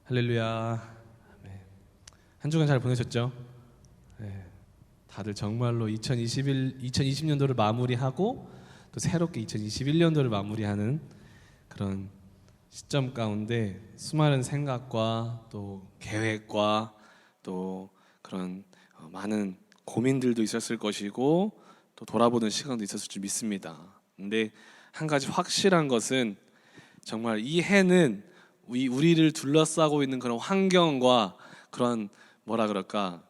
할렐루야. 네. 한 주간 잘 보내셨죠? 네. 다들 정말로 2020년도를 마무리하고 또 새롭게 2021년도를 마무리하는 그런 시점 가운데 수많은 생각과 또 계획과 또 그런 많은 고민들도 있었을 것이고 또 돌아보는 시간도 있었을 줄 믿습니다. 근데 한 가지 확실한 것은 정말 이 해는 우리를 둘러싸고 있는 그런 환경과 그런 뭐라 그럴까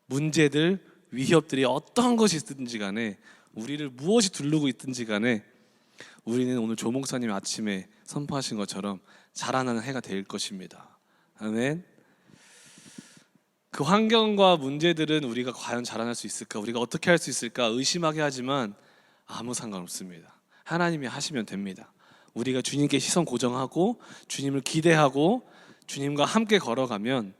문제들, 위협들이 어떤 것이 있든지 간에 우리를 무엇이 두르고 있든지 간에 우리는 오늘 조 목사님 아침에 선포하신 것처럼 자라나는 해가 될 것입니다. 아멘. 그 환경과 문제들은 우리가 과연 자라날 수 있을까, 우리가 어떻게 할 수 있을까 의심하게 하지만 아무 상관없습니다. 하나님이 하시면 됩니다. 우리가 주님께 시선 고정하고 주님을 기대하고 주님과 함께 걸어가면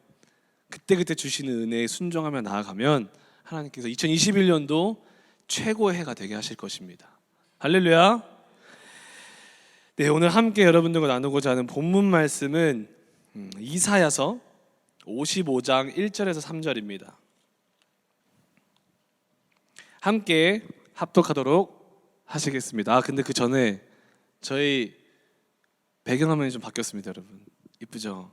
그때그때 주시는 은혜에 순종하며 나아가면 하나님께서 2021년도 최고의 해가 되게 하실 것입니다. 할렐루야. 네, 오늘 함께 여러분들과 나누고자 하는 본문 말씀은 이사야서 55장 1절에서 3절입니다. 함께 합독하도록 하시겠습니다. 근데 그 전에 저희 배경화면이 좀 바뀌었습니다, 여러분. 이쁘죠?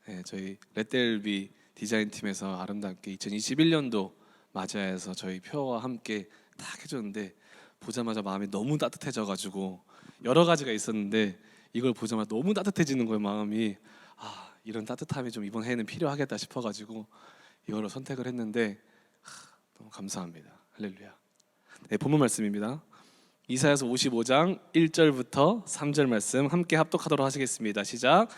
네, 저희 레델비 디자인팀에서 아름답게 2021년도 맞이해서 저희 표와 함께 딱 해줬는데 보자마자 마음이 너무 따뜻해져가지고 여러 가지가 있었는데 이걸 보자마자 너무 따뜻해지는 거예요, 마음이. 이런 따뜻함이 좀 이번 해에는 필요하겠다 싶어가지고 이걸로 선택을 했는데 너무 감사합니다. 할렐루야. 네, 본문 말씀입니다. 이사야서 55장 1절부터 3절 말씀 함께 합독하도록 하시겠습니다. 시작.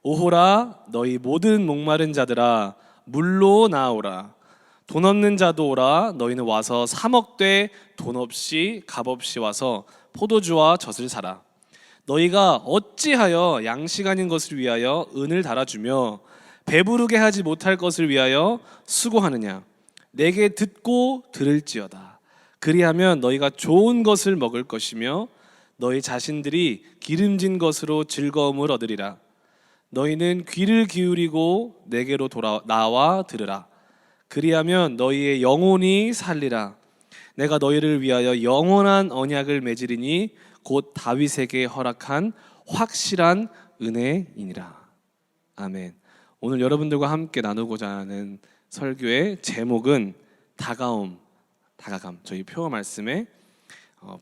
오호라 너희 모든 목마른 자들아 물로 나오라. 돈 없는 자도 오라. 너희는 와서 사 먹되 돈 없이 값 없이 와서 포도주와 젖을 사라. 너희가 어찌하여 양식 아닌 것을 위하여 은을 달아주며 배부르게 하지 못할 것을 위하여 수고하느냐. 내게 듣고 들을지어다. 그리하면 너희가 좋은 것을 먹을 것이며 너희 자신들이 기름진 것으로 즐거움을 얻으리라. 너희는 귀를 기울이고 내게로 나와 들으라. 그리하면 너희의 영혼이 살리라. 내가 너희를 위하여 영원한 언약을 맺으리니 곧 다윗에게 허락한 확실한 은혜이니라. 아멘. 오늘 여러분들과 함께 나누고자 하는 설교의 제목은 다가감. 저희 표 말씀의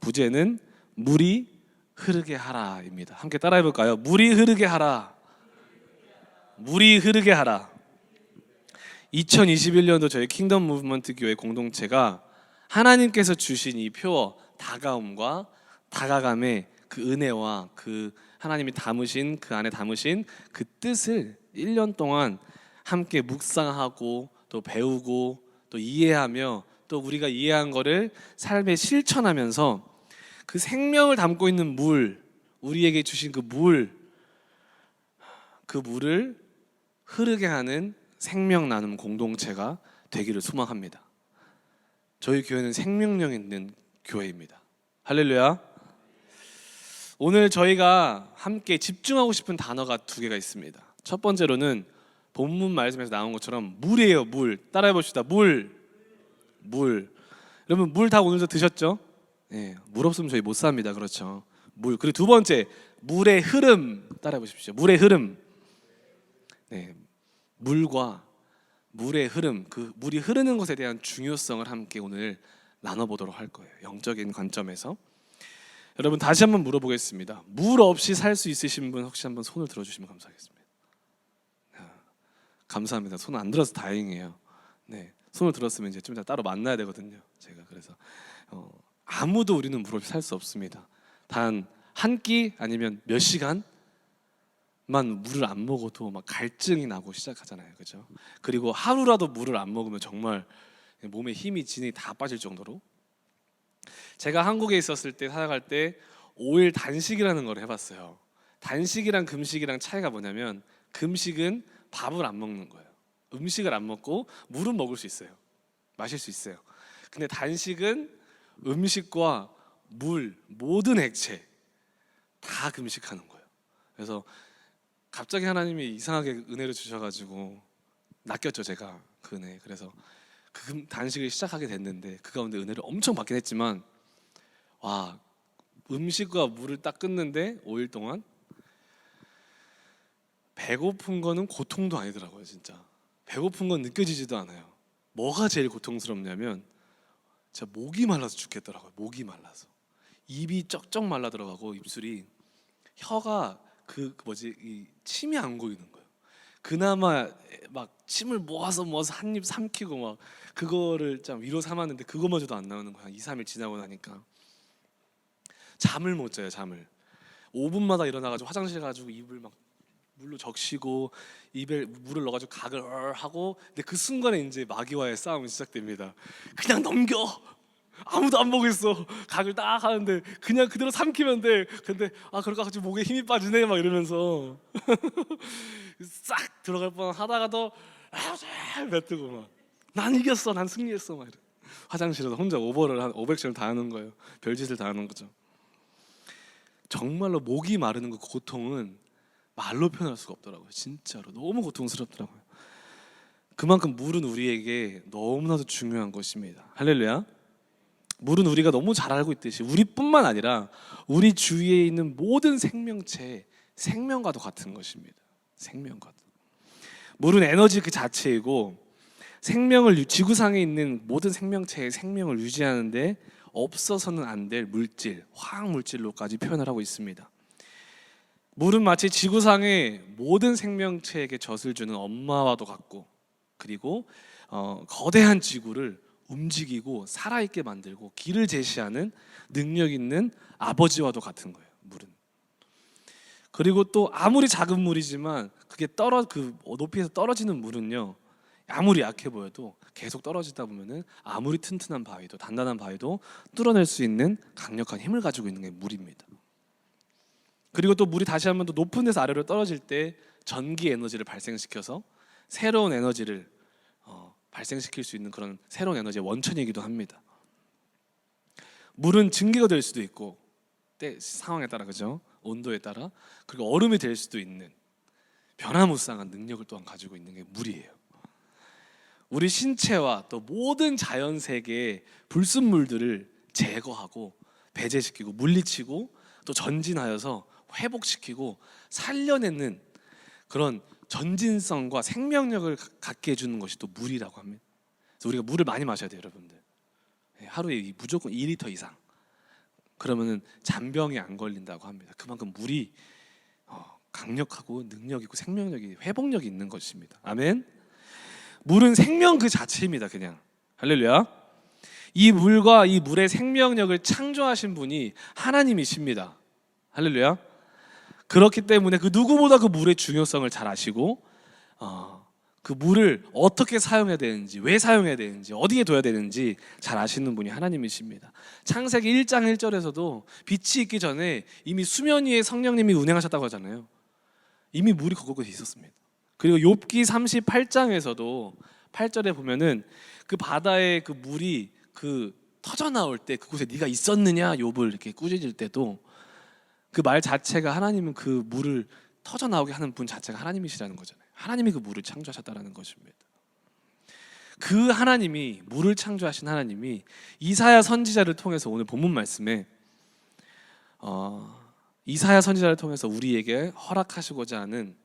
부제는 물이 흐르게 하라입니다. 함께 따라해 볼까요? 물이 흐르게 하라. 물이 흐르게 하라. 2021년도 저희 킹덤 무브먼트 교회 공동체가 하나님께서 주신 이 표 다가옴과 다가감의 그 은혜와 그 하나님이 담으신 그 안에 담으신 그 뜻을 1년 동안 함께 묵상하고 또 배우고 또 이해하며 또 우리가 이해한 거를 삶에 실천하면서 그 생명을 담고 있는 물, 우리에게 주신 그 물을 흐르게 하는 생명 나눔 공동체가 되기를 소망합니다. 저희 교회는 생명력 있는 교회입니다. 할렐루야. 오늘 저희가 함께 집중하고 싶은 단어가 두 개가 있습니다. 첫 번째로는 본문 말씀에서 나온 것처럼 물이에요. 물. 따라해 봅시다. 물. 여러분 물 다 오늘도 드셨죠? 네, 물 없으면 저희 못 삽니다. 그렇죠? 물. 그리고 두 번째 물의 흐름. 따라해 보십시오. 물의 흐름. 네, 물과 물의 흐름, 그 물이 흐르는 것에 대한 중요성을 함께 오늘 나눠보도록 할 거예요. 영적인 관점에서. 여러분 다시 한번 물어보겠습니다. 물 없이 살 수 있으신 분 혹시 한번 손을 들어주시면 감사하겠습니다. 감사합니다. 손 안 들어서 다행이에요. 네, 손을 들었으면 이제 좀 이따 따로 만나야 되거든요. 제가 그래서 아무도 우리는 물 없이 살 수 없습니다. 단 한 끼 아니면 몇 시간만 물을 안 먹어도 막 갈증이 나고 시작하잖아요, 그렇죠? 그리고 하루라도 물을 안 먹으면 정말 몸에 힘이 진이 다 빠질 정도로. 제가 한국에 있었을 때 살아갈 때 5일 단식이라는 걸 해봤어요. 단식이랑 금식이랑 차이가 뭐냐면 금식은 밥을 안 먹는 거예요. 음식을 안 먹고 물은 먹을 수 있어요. 마실 수 있어요. 근데 단식은 음식과 물, 모든 액체 다 금식하는 거예요. 그래서 갑자기 하나님이 이상하게 은혜를 주셔가지고 낚였죠 제가 그 은혜. 그래서 그 단식을 시작하게 됐는데 그 가운데 은혜를 엄청 받긴 했지만 와, 음식과 물을 딱 끊는데 5일 동안 배고픈 거는 고통도 아니더라고요. 진짜 배고픈 건 느껴지지도 않아요. 뭐가 제일 고통스럽냐면 진짜 목이 말라서 죽겠더라고요. 목이 말라서 입이 쩍쩍 말라 들어가고 입술이 혀가 그 뭐지 이 침이 안 고이는 거예요. 그나마 막 침을 모아서 한 입 삼키고 막 그거를 좀 위로 삼았는데 그거마저도 안 나오는 거야. 2, 3일 지나고 나니까 잠을 못 자요. 잠을 5분마다 일어나가지고 화장실 가지고 입을 막 물로 적시고 입에 물을 넣어가지고 각을 하고 근데 그 순간에 이제 마귀와의 싸움이 시작됩니다. 그냥 넘겨. 아무도 안 보고 있어. 각을 딱 하는데 그냥 그대로 삼키면 돼. 근데 그럴까 가지고 목에 힘이 빠지네 막 이러면서 싹 들어갈 뻔 하다가도 뱉고 막 난 이겼어, 난 승리했어 막 이래. 화장실에서 혼자 오버액션을 다 하는 거예요. 별짓을 다 하는 거죠. 정말로 목이 마르는 그 고통은 말로 표현할 수가 없더라고요. 진짜로 너무 고통스럽더라고요. 그만큼 물은 우리에게 너무나도 중요한 것입니다. 할렐루야. 물은 우리가 너무 잘 알고 있듯이 우리뿐만 아니라 우리 주위에 있는 모든 생명체의 생명과도 같은 것입니다. 생명과도. 물은 에너지 그 자체이고 지구상에 있는 모든 생명체의 생명을 유지하는데 없어서는 안 될 물질, 화학 물질로까지 표현을 하고 있습니다. 물은 마치 지구상의 모든 생명체에게 젖을 주는 엄마와도 같고 그리고 거대한 지구를 움직이고 살아있게 만들고 길을 제시하는 능력 있는 아버지와도 같은 거예요. 물은. 그리고 또 아무리 작은 물이지만 그게 그 높이에서 떨어지는 물은요. 아무리 약해 보여도 계속 떨어지다 보면은 아무리 튼튼한 바위도 단단한 바위도 뚫어낼 수 있는 강력한 힘을 가지고 있는 게 물입니다. 그리고 또 물이 다시 한번 더 높은 데서 아래로 떨어질 때 전기 에너지를 발생시켜서 새로운 에너지를 발생시킬 수 있는 그런 새로운 에너지의 원천이기도 합니다. 물은 증기가 될 수도 있고 상황에 따라 그죠? 온도에 따라 그리고 얼음이 될 수도 있는 변화무쌍한 능력을 또한 가지고 있는 게 물이에요. 우리 신체와 또 모든 자연 세계의 불순물들을 제거하고 배제시키고 물리치고 또 전진하여서 회복시키고 살려내는 그런 전진성과 생명력을 갖게 해주는 것이 또 물이라고 합니다. 그래서 우리가 물을 많이 마셔야 돼요, 여러분들. 하루에 무조건 2리터 이상. 그러면은 잔병이 안 걸린다고 합니다. 그만큼 물이 강력하고 능력 있고 생명력이 회복력이 있는 것입니다. 아멘. 물은 생명 그 자체입니다. 그냥 할렐루야. 이 물과 이 물의 생명력을 창조하신 분이 하나님이십니다. 할렐루야. 그렇기 때문에 그 누구보다 그 물의 중요성을 잘 아시고 그 물을 어떻게 사용해야 되는지 왜 사용해야 되는지 어디에 둬야 되는지 잘 아시는 분이 하나님이십니다. 창세기 1장 1절에서도 빛이 있기 전에 이미 수면 위에 성령님이 운행하셨다고 하잖아요. 이미 물이 거기에 있었습니다. 그리고 욥기 38장에서도 8절에 보면은 그 바다에 그 물이 그 터져 나올 때 그곳에 네가 있었느냐 욥을 이렇게 꾸짖을 때도 그 말 자체가 하나님은 그 물을 터져 나오게 하는 분 자체가 하나님이시라는 거잖아요. 하나님이 그 물을 창조하셨다는 것입니다. 그 하나님이 물을 창조하신 하나님이 이사야 선지자를 통해서 오늘 본문 말씀에 이사야 선지자를 통해서 우리에게 허락하시고자 하는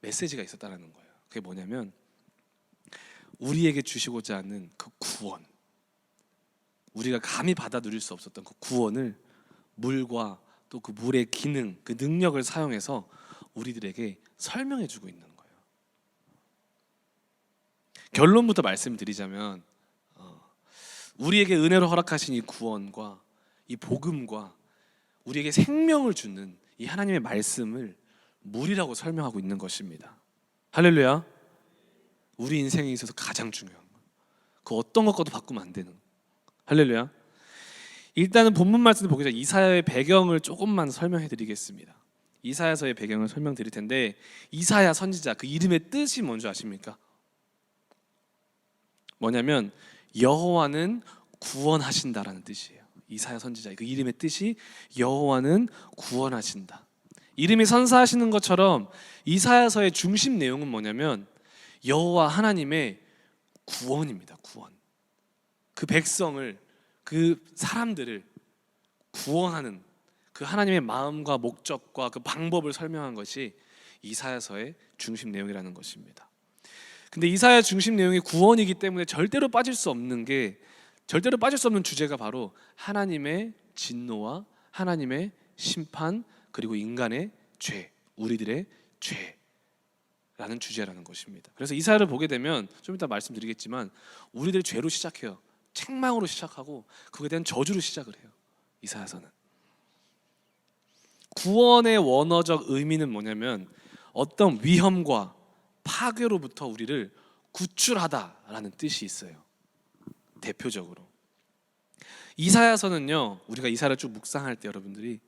메시지가 있었다는 거예요. 그게 뭐냐면 우리에게 주시고자 하는 그 구원, 우리가 감히 받아 누릴 수 없었던 그 구원을 물과 또 그 물의 기능, 그 능력을 사용해서 우리들에게 설명해주고 있는 거예요. 결론부터 말씀드리자면 우리에게 은혜로 허락하신 이 구원과 이 복음과 우리에게 생명을 주는 이 하나님의 말씀을 물이라고 설명하고 있는 것입니다. 할렐루야. 우리 인생에 있어서 가장 중요한 거. 그 어떤 것과도 바꾸면 안 되는. 할렐루야. 일단은 본문 말씀을 보기 전에 이사야의 배경을 조금만 설명해 드리겠습니다. 이사야서의 배경을 설명드릴 텐데 이사야 선지자 그 이름의 뜻이 뭔지 아십니까? 뭐냐면 여호와는 구원하신다라는 뜻이에요. 이사야 선지자 그 이름의 뜻이 여호와는 구원하신다. 이름이 선사하시는 것처럼 이사야서의 중심 내용은 뭐냐면 여호와 하나님의 구원입니다. 구원. 그 백성을, 그 사람들을 구원하는 그 하나님의 마음과 목적과 그 방법을 설명한 것이 이사야서의 중심 내용이라는 것입니다. 근데 이사야 중심 내용이 구원이기 때문에 절대로 빠질 수 없는 주제가 바로 하나님의 진노와 하나님의 심판, 그리고 인간의 죄, 우리들의 죄라는 주제라는 것입니다. 그래서 이사야를 보게 되면 좀 이따 말씀드리겠지만 우리들 죄로 시작해요. 책망으로 시작하고 그에 대한 저주로 시작을 해요. 이사야서는. 구원의 원어적 의미는 뭐냐면 어떤 위험과 파괴로부터 우리를 구출하다라는 뜻이 있어요. 대표적으로 이사야서는요, 우리가 이사야를 쭉 묵상할 때 여러분들이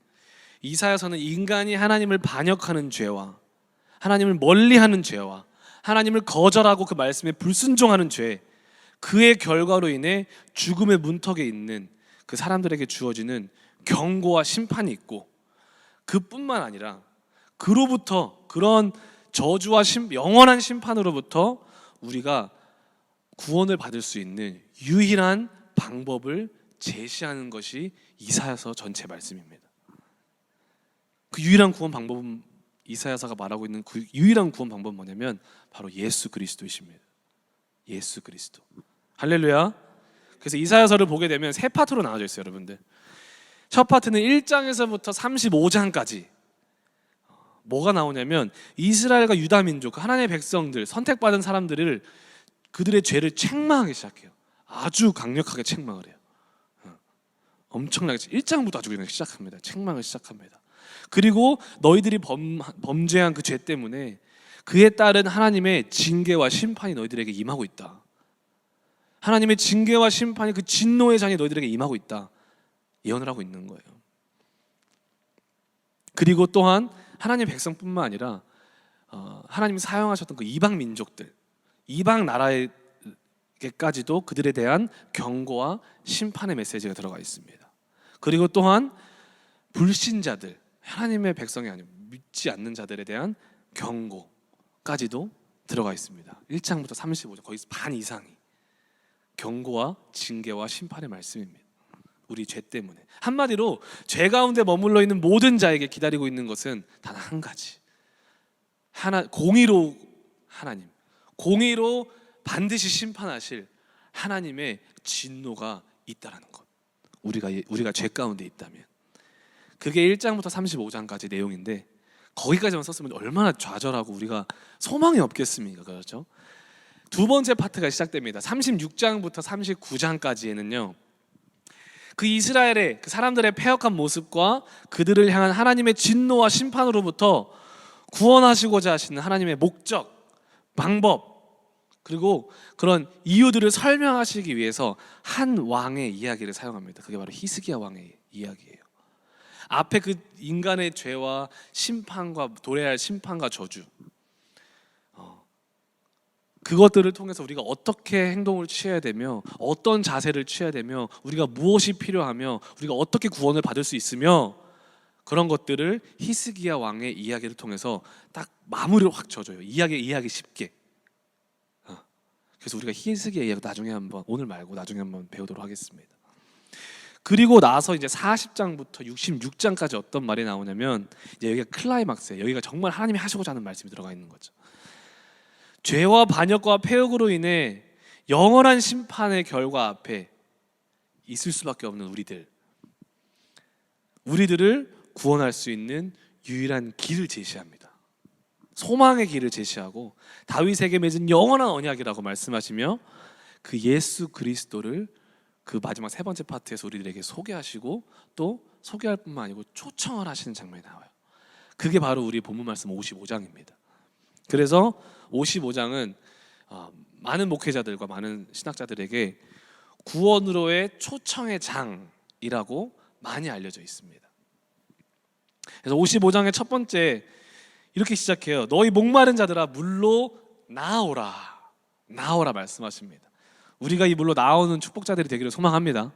이사야서는 인간이 하나님을 반역하는 죄와 하나님을 멀리하는 죄와 하나님을 거절하고 그 말씀에 불순종하는 죄, 그의 결과로 인해 죽음의 문턱에 있는 그 사람들에게 주어지는 경고와 심판이 있고, 그뿐만 아니라 그로부터, 그런 저주와 영원한 심판으로부터 우리가 구원을 받을 수 있는 유일한 방법을 제시하는 것이 이사야서 전체 말씀입니다. 그 유일한 구원 방법은, 이사야서가 말하고 있는 그 유일한 구원 방법은 뭐냐면 바로 예수 그리스도이십니다. 예수 그리스도. 할렐루야. 그래서 이사야서를 보게 되면 세 파트로 나눠져 있어요, 여러분들. 첫 파트는 1장에서부터 35장까지 뭐가 나오냐면 이스라엘과 유다 민족, 하나님의 백성들, 선택받은 사람들을, 그들의 죄를 책망하기 시작해요. 아주 강력하게 책망을 해요. 엄청나게 1장부터 아주 그냥 시작합니다. 책망을 시작합니다. 그리고 너희들이 범죄한 그 죄 때문에 그에 따른 하나님의 징계와 심판이 너희들에게 임하고 있다. 하나님의 징계와 심판이, 그 진노의 장이 너희들에게 임하고 있다. 예언을 하고 있는 거예요. 그리고 또한 하나님의 백성뿐만 아니라 하나님이 사용하셨던 그 이방 민족들, 이방 나라에게까지도 그들에 대한 경고와 심판의 메시지가 들어가 있습니다. 그리고 또한 불신자들, 하나님의 백성이 아니고 믿지 않는 자들에 대한 경고까지도 들어가 있습니다. 1장부터 35장 거의 반 이상이 경고와 징계와 심판의 말씀입니다. 우리 죄 때문에. 한마디로 죄 가운데 머물러 있는 모든 자에게 기다리고 있는 것은 단 한 가지, 공의로 하나님, 공의로 반드시 심판하실 하나님의 진노가 있다라는 것. 우리가 죄 가운데 있다면. 그게 1장부터 35장까지 내용인데 거기까지만 썼으면 얼마나 좌절하고 우리가 소망이 없겠습니까? 그렇죠? 두 번째 파트가 시작됩니다. 36장부터 39장까지에는요, 그 이스라엘의 그 사람들의 패역한 모습과 그들을 향한 하나님의 진노와 심판으로부터 구원하시고자 하시는 하나님의 목적, 방법, 그리고 그런 이유들을 설명하시기 위해서 한 왕의 이야기를 사용합니다. 그게 바로 히스기야 왕의 이야기예요. 앞에 그 인간의 죄와 심판과 도래할 할 심판과 저주, 그것들을 통해서 우리가 어떻게 행동을 취해야 되며 어떤 자세를 취해야 되며 우리가 무엇이 필요하며 우리가 어떻게 구원을 받을 수 있으며, 그런 것들을 히스기야 왕의 이야기를 통해서 딱 마무리를 확 져줘요. 이해하기 쉽게. 그래서 우리가 히스기야 이야기 나중에 한번, 오늘 말고 나중에 한번 배우도록 하겠습니다. 그리고 나서 이제 40장부터 66장까지 어떤 말이 나오냐면, 이제 여기가 클라이막스예요. 여기가 정말 하나님이 하시고자 하는 말씀이 들어가 있는 거죠. 죄와 반역과 패역으로 인해 영원한 심판의 결과 앞에 있을 수밖에 없는 우리들을 구원할 수 있는 유일한 길을 제시합니다. 소망의 길을 제시하고 다윗에게 맺은 영원한 언약이라고 말씀하시며, 그 예수 그리스도를 그 마지막 세 번째 파트에서 우리들에게 소개하시고, 또 소개할 뿐만 아니고 초청을 하시는 장면이 나와요. 그게 바로 우리 본문 말씀 55장입니다. 그래서 55장은 많은 목회자들과 많은 신학자들에게 구원으로의 초청의 장이라고 많이 알려져 있습니다. 그래서 55장의 첫 번째 이렇게 시작해요. 너희 목마른 자들아 물로 나오라, 나오라 말씀하십니다. 우리가 이 물로 나오는 축복자들이 되기를 소망합니다.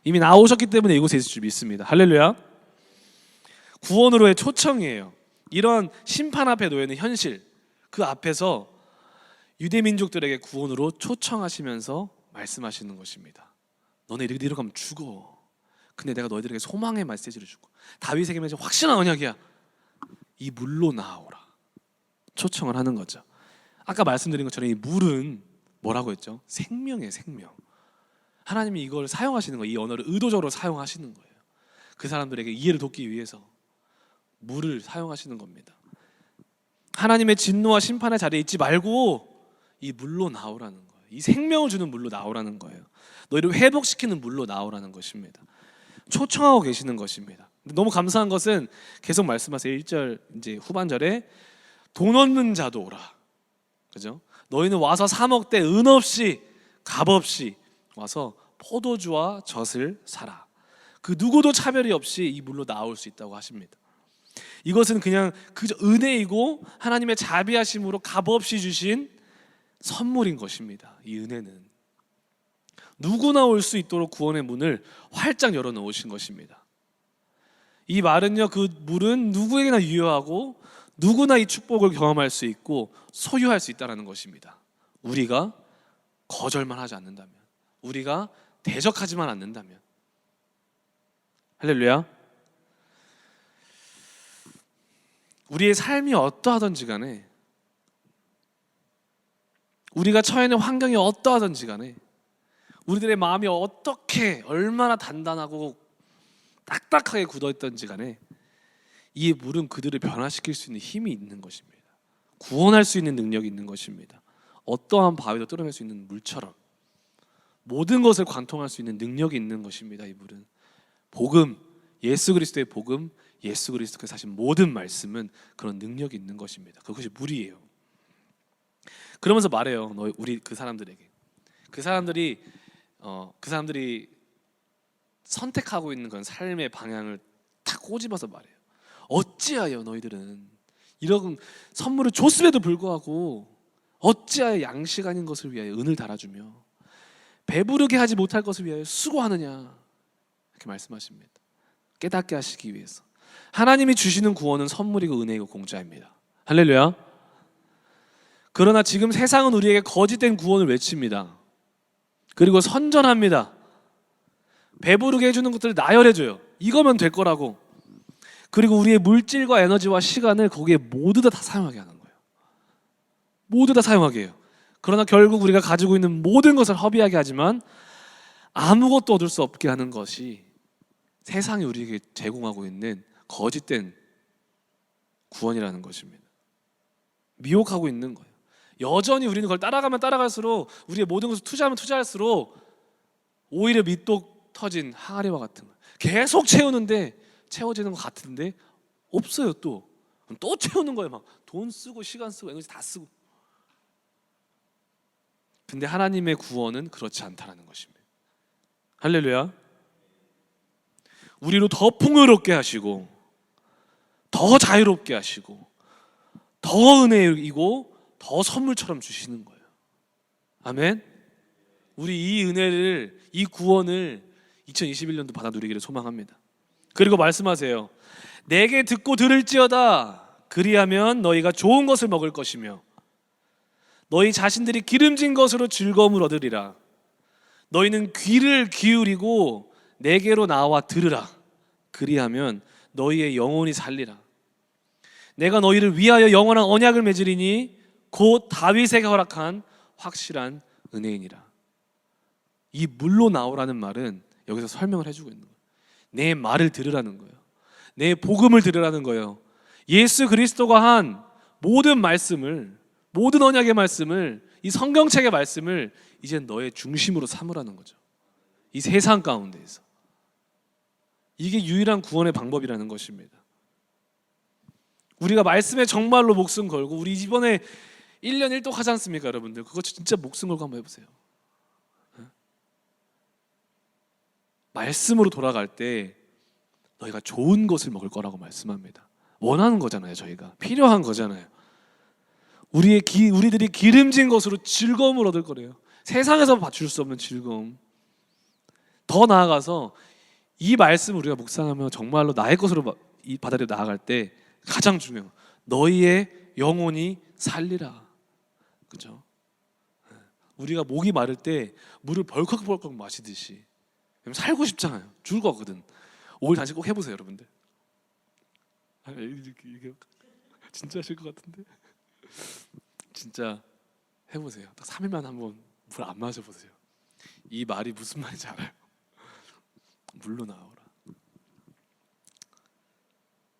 이미 나오셨기 때문에 이곳에 있을 줄 믿습니다. 할렐루야. 구원으로의 초청이에요. 이런 심판 앞에 놓여 있는 현실, 그 앞에서 유대 민족들에게 구원으로 초청하시면서 말씀하시는 것입니다. 너네 이리로 가면 죽어. 근데 내가 너희들에게 소망의 메시지를 주고 다윗에게 맺은 확실한 언약이야. 이 물로 나아오라. 초청을 하는 거죠. 아까 말씀드린 것처럼 이 물은 뭐라고 했죠? 생명이에요, 생명. 하나님이 이걸 사용하시는 거예요. 이 언어를 의도적으로 사용하시는 거예요. 그 사람들에게 이해를 돕기 위해서 물을 사용하시는 겁니다. 하나님의 진노와 심판의 자리에 있지 말고 이 물로 나오라는 거예요. 이 생명을 주는 물로 나오라는 거예요. 너희를 회복시키는 물로 나오라는 것입니다. 초청하고 계시는 것입니다. 너무 감사한 것은 계속 말씀하세요. 1절 이제 후반절에 돈 없는 자도 오라. 그죠? 너희는 와서 사 먹되 은 없이 값 없이 와서 포도주와 젖을 사라. 그 누구도 차별이 없이 이 물로 나올 수 있다고 하십니다. 이것은 그냥 그저 은혜이고 하나님의 자비하심으로 값 없이 주신 선물인 것입니다. 이 은혜는 누구나 올 수 있도록 구원의 문을 활짝 열어 놓으신 것입니다. 이 말은요, 그 물은 누구에게나 유효하고 누구나 이 축복을 경험할 수 있고 소유할 수 있다는 것입니다. 우리가 거절만 하지 않는다면, 우리가 대적하지만 않는다면. 할렐루야. 우리의 삶이 어떠하든지 간에, 우리가 처해 있는 환경이 어떠하든지 간에, 우리들의 마음이 어떻게 얼마나 단단하고 딱딱하게 굳어있던지 간에 이 물은 그들을 변화시킬 수 있는 힘이 있는 것입니다. 구원할 수 있는 능력이 있는 것입니다. 어떠한 바위도 뚫어낼 수 있는 물처럼 모든 것을 관통할 수 있는 능력이 있는 것입니다. 이 물은 복음, 예수 그리스도의 복음, 예수 그리스도께서 하신 모든 말씀은 그런 능력이 있는 것입니다. 그것이 물이에요. 그러면서 말해요. 우리 그 사람들에게, 그 사람들이 선택하고 있는 건 삶의 방향을 탁 꼬집어서 말해요. 어찌하여 너희들은 이런 선물을 줬음에도 불구하고 어찌하여 양식 아닌 것을 위하여 은을 달아주며 배부르게 하지 못할 것을 위하여 수고하느냐, 이렇게 말씀하십니다. 깨닫게 하시기 위해서. 하나님이 주시는 구원은 선물이고 은혜이고 공짜입니다. 할렐루야. 그러나 지금 세상은 우리에게 거짓된 구원을 외칩니다. 그리고 선전합니다. 배부르게 해주는 것들을 나열해줘요. 이거면 될 거라고. 그리고 우리의 물질과 에너지와 시간을 거기에 모두 다 사용하게 하는 거예요. 모두 다 사용하게 해요. 그러나 결국 우리가 가지고 있는 모든 것을 허비하게 하지만 아무것도 얻을 수 없게 하는 것이 세상이 우리에게 제공하고 있는 거짓된 구원이라는 것입니다. 미혹하고 있는 거예요. 여전히 우리는 그걸 따라가면 따라갈수록, 우리의 모든 것을 투자하면 투자할수록 오히려 밑독 터진 항아리와 같은 거예요. 계속 채우는데 채워지는 것 같은데 없어요. 또 채우는 거예요. 막 돈 쓰고 시간 쓰고 에너지 다 쓰고. 근데 하나님의 구원은 그렇지 않다는 것입니다. 할렐루야. 우리로 더 풍요롭게 하시고 더 자유롭게 하시고 더 은혜이고 더 선물처럼 주시는 거예요. 아멘. 우리 이 은혜를, 이 구원을 2021년도 받아 누리기를 소망합니다. 그리고 말씀하세요. 내게 듣고 들을지어다. 그리하면 너희가 좋은 것을 먹을 것이며 너희 자신들이 기름진 것으로 즐거움을 얻으리라. 너희는 귀를 기울이고 내게로 나와 들으라. 그리하면 너희의 영혼이 살리라. 내가 너희를 위하여 영원한 언약을 맺으리니 곧 다윗에게 허락한 확실한 은혜이니라. 이 물로 나오라는 말은 여기서 설명을 해주고 있는 거예요. 내 말을 들으라는 거예요. 내 복음을 들으라는 거예요. 예수 그리스도가 한 모든 말씀을, 모든 언약의 말씀을, 이 성경책의 말씀을 이제 너의 중심으로 삼으라는 거죠. 이 세상 가운데에서. 이게 유일한 구원의 방법이라는 것입니다. 우리가 말씀에 정말로 목숨 걸고, 우리 이번에 1년 1독 하지 않습니까, 여러분들? 그거 진짜 목숨 걸고 한번 해보세요. 말씀으로 돌아갈 때 너희가 좋은 것을 먹을 거라고 말씀합니다. 원하는 거잖아요. 저희가 필요한 거잖아요. 우리들이 기름진 것으로 즐거움을 얻을 거래요. 세상에서 줄 수 없는 즐거움. 더 나아가서 이 말씀을 우리가 묵상하며 정말로 나의 것으로 이 바다로 나아갈 때 가장 중요한 너희의 영혼이 살리라. 그죠? 우리가 목이 마를 때 물을 벌컥벌컥 마시듯이 살고 싶잖아요. 죽을 것 같거든. 5일 단식 꼭 해보세요, 여러분들. 이게 진짜 하실 것 같은데 진짜 해보세요. 딱 3일만 한번 물 안 마셔보세요. 이 말이 무슨 말인지 알아요? 물로 나오라.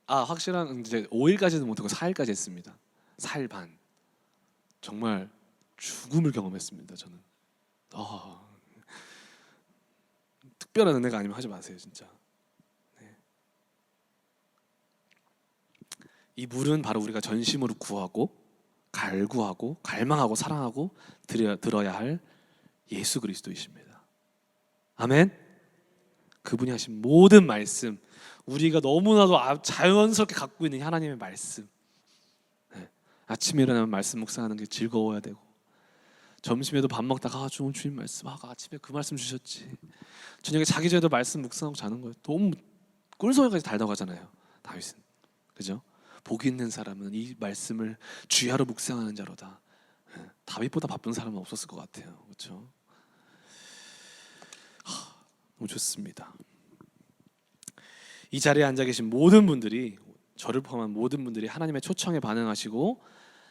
확실한 이제 5일까지는 못하고 4일까지 했습니다. 4일 반. 정말 죽음을 경험했습니다. 저는. 특별한 은혜가 아니면 하지 마세요, 진짜. 네. 이 물은 바로 우리가 전심으로 구하고 갈구하고 갈망하고 사랑하고 들어야 할 예수 그리스도이십니다. 아멘. 그분이 하신 모든 말씀, 우리가 너무나도 자연스럽게 갖고 있는 하나님의 말씀. 네. 아침에 일어나면 말씀 묵상하는 게 즐거워야 되고, 점심에도 밥 먹다가 좋은 주님 말씀, 아침에 그 말씀 주셨지. 저녁에 자기 전에도 말씀 묵상하고 자는 거예요. 너무 꿀소리까지 달다고 하잖아요, 다윗은. 그죠? 복이 있는 사람은 이 말씀을 주야로 묵상하는 자로다. 다윗보다 바쁜 사람은 없었을 것 같아요. 그렇죠? 너무 좋습니다. 이 자리에 앉아 계신 모든 분들이, 저를 포함한 모든 분들이 하나님의 초청에 반응하시고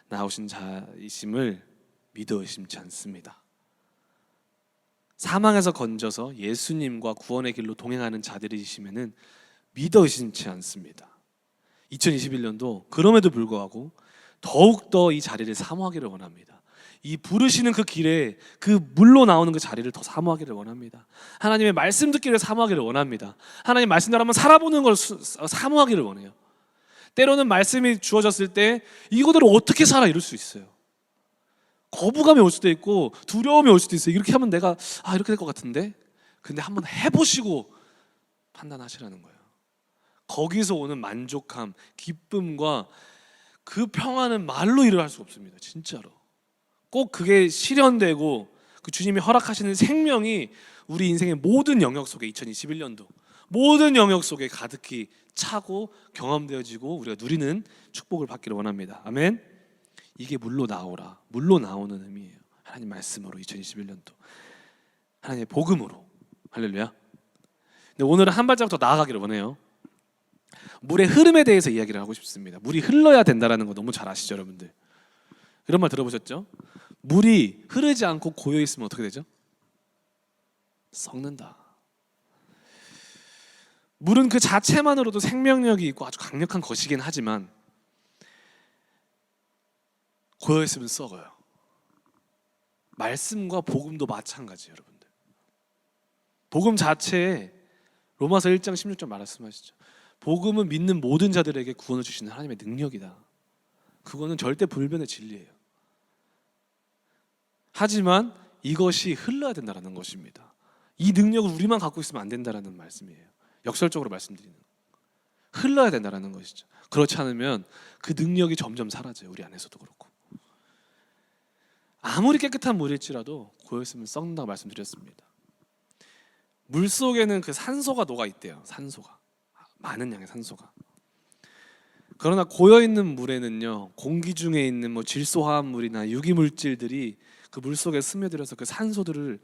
나오신 자이심을 믿어 의심치 않습니다. 사망에서 건져서 예수님과 구원의 길로 동행하는 자들이시면은 믿어 의심치 않습니다. 2021년도 그럼에도 불구하고 더욱더 이 자리를 사모하기를 원합니다. 이 부르시는 그 길에 그 물로 나오는 그 자리를 더 사모하기를 원합니다. 하나님의 말씀 듣기를 사모하기를 원합니다. 하나님 말씀대로 한번 살아보는 걸 사모하기를 원해요. 때로는 말씀이 주어졌을 때 이거대로 어떻게 살아 이럴 수 있어요. 거부감이 올 수도 있고 두려움이 올 수도 있어요. 이렇게 하면 내가 이렇게 될 것 같은데. 근데 한번 해보시고 판단하시라는 거예요. 거기서 오는 만족함, 기쁨과 그 평안은 말로 이루어갈 수 없습니다. 진짜로. 꼭 그게 실현되고 그 주님이 허락하시는 생명이 우리 인생의 모든 영역 속에 2021년도 모든 영역 속에 가득히 차고 경험되어지고 우리가 누리는 축복을 받기를 원합니다. 아멘. 이게 물로 나오라. 물로 나오는 의미예요. 하나님 말씀으로 2021년도 하나님의 복음으로. 할렐루야. 근데 오늘은 한 발자국 더 나아가기를 원해요. 물의 흐름에 대해서 이야기를 하고 싶습니다. 물이 흘러야 된다는 거 너무 잘 아시죠, 여러분들? 이런 말 들어보셨죠? 물이 흐르지 않고 고여 있으면 어떻게 되죠? 썩는다. 물은 그 자체만으로도 생명력이 있고 아주 강력한 것이긴 하지만 고여 있으면 썩어요. 말씀과 복음도 마찬가지예요, 여러분들. 복음 자체에 로마서 1장 16절 말씀하시죠. 복음은 믿는 모든 자들에게 구원을 주시는 하나님의 능력이다. 그거는 절대 불변의 진리예요. 하지만 이것이 흘러야 된다는 것입니다. 이 능력을 우리만 갖고 있으면 안 된다는 말씀이에요. 역설적으로 말씀드리는, 흘러야 된다는 것이죠. 그렇지 않으면 그 능력이 점점 사라져요. 우리 안에서도 그렇고. 아무리 깨끗한 물일지라도 고여있으면 썩는다고 말씀드렸습니다. 물 속에는 그 산소가 녹아 있대요. 산소가, 많은 양의 산소가. 그러나 고여있는 물에는요, 공기 중에 있는 질소화합물이나 유기물질들이 그 물 속에 스며들어서 그 산소들을